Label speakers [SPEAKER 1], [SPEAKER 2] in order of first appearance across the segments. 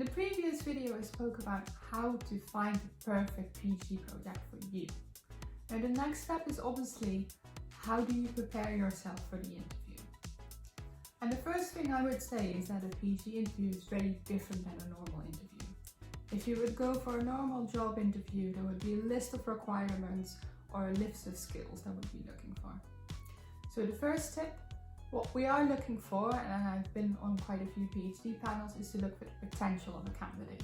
[SPEAKER 1] the previous video I spoke about how to find the perfect PhD project for you. Now the next step is obviously how do you prepare yourself for the interview. And the first thing I would say is that a PhD interview is very different than a normal interview. If you would go for a normal job interview, there would be a list of requirements or a list of skills that would be looking for. So the first tip, what we are looking for, and I've been on quite a few PhD panels, is to look for the potential of a candidate.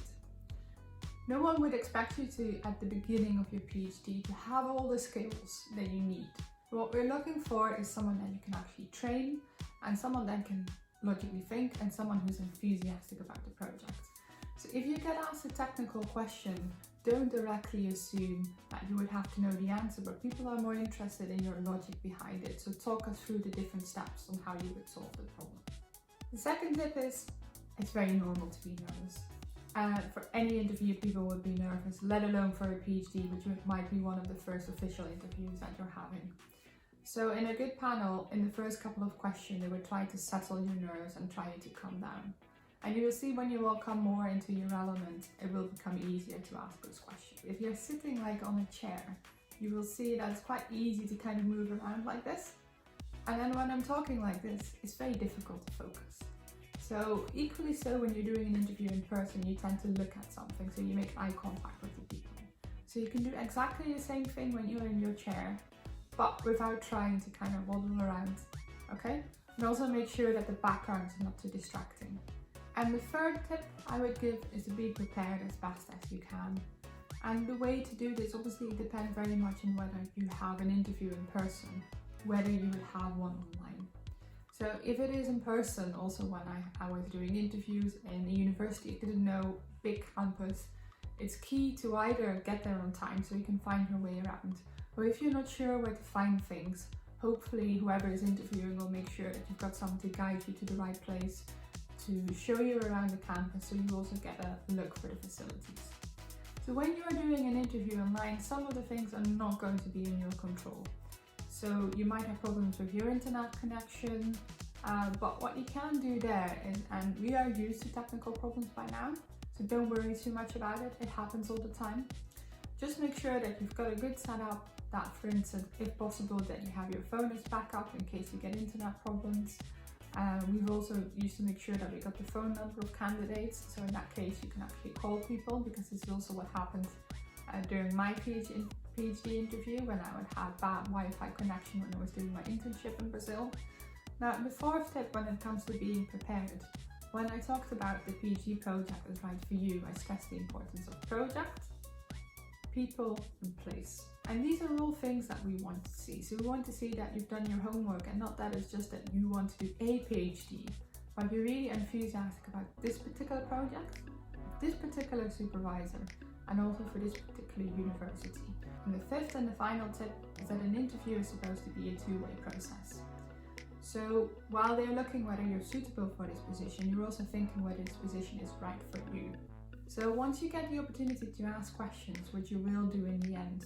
[SPEAKER 1] No one would expect you to, at the beginning of your PhD, to have all the skills that you need. What we're looking for is someone that you can actually train, and someone that can logically think, and someone who's enthusiastic about the project. So if you get asked a technical question, don't directly assume that you would have to know the answer, but people are more interested in your logic behind it. So talk us through the different steps on how you would solve the problem. The second tip is, it's very normal to be nervous. For any interview, people would be nervous, let alone for a PhD, which might be one of the first official interviews that you're having. So in a good panel, in the first couple of questions, they would try to settle your nerves and try to calm down. And you will see when you will come more into your element, it will become easier to ask those questions. If you're sitting like on a chair, you will see that it's quite easy to kind of move around like this. And then when I'm talking like this, it's very difficult to focus. So equally so when you're doing an interview in person, you tend to look at something, so you make eye contact with the people. So you can do exactly the same thing when you're in your chair, but without trying to kind of waddle around, okay? And also make sure that the background is not too distracting. And the third tip I would give is to be prepared as best as you can. And the way to do this obviously depends very much on whether you have an interview in person, whether you would have one online. So if it is in person, also when I was doing interviews in a university, I didn't know, big campus, it's key to either get there on time so you can find your way around. Or if you're not sure where to find things, hopefully whoever is interviewing will make sure that you've got someone to guide you to the right place, to show you around the campus, so you also get a look for the facilities. So when you are doing an interview online, some of the things are not going to be in your control. So you might have problems with your internet connection, but what you can do there is, and we are used to technical problems by now, so don't worry too much about it, it happens all the time. Just make sure that you've got a good setup, that for instance, if possible, that you have your phone as backup in case you get internet problems. We've also used to make sure that we got the phone number of candidates, so in that case you can actually call people, because this is also what happened during my PhD interview, when I would have bad Wi-Fi connection when I was doing my internship in Brazil. Now the fourth tip when it comes to being prepared, when I talked about the PhD project is right for you, I stressed the importance of project, people and place. And these are all things that we want to see. So we want to see that you've done your homework, and not that it's just that you want to do a PhD, but you're really enthusiastic about this particular project, this particular supervisor, and also for this particular university. And the fifth and the final tip is that an interview is supposed to be a two-way process. So while they're looking whether you're suitable for this position, you're also thinking whether this position is right for you. So once you get the opportunity to ask questions, which you will do in the end,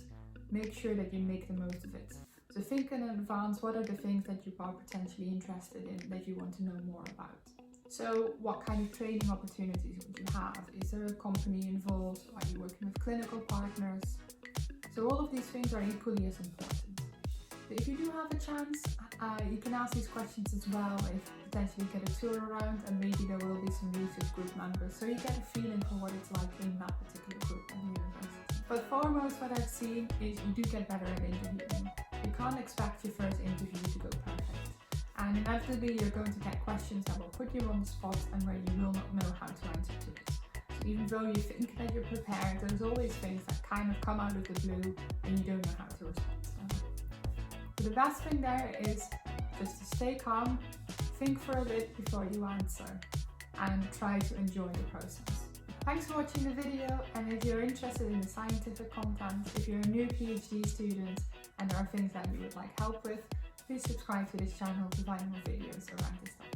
[SPEAKER 1] make sure that you make the most of it. So think in advance, what are the things that you are potentially interested in, that you want to know more about. So what kind of training opportunities would you have? Is there a company involved? Are you working with clinical partners? So all of these things are equally as important. But if you do have a chance, you can ask these questions as well, if potentially get a tour around, and maybe there will be some research group members, so you get a feeling for what it's like in that particular group at the university. But foremost, what I've seen is you do get better at interviewing. You can't expect your first interview to go perfect. And inevitably you're going to get questions that will put you on the spot and where you will not know how to answer to it. So even though you think that you're prepared, there's always things that kind of come out of the blue and you don't know how to respond to them. So the best thing there is just to stay calm, think for a bit before you answer, and try to enjoy the process. Thanks for watching the video, and if you're interested in the scientific content, if you're a new PhD student and there are things that you would like help with, please subscribe to this channel to find more videos around this topic.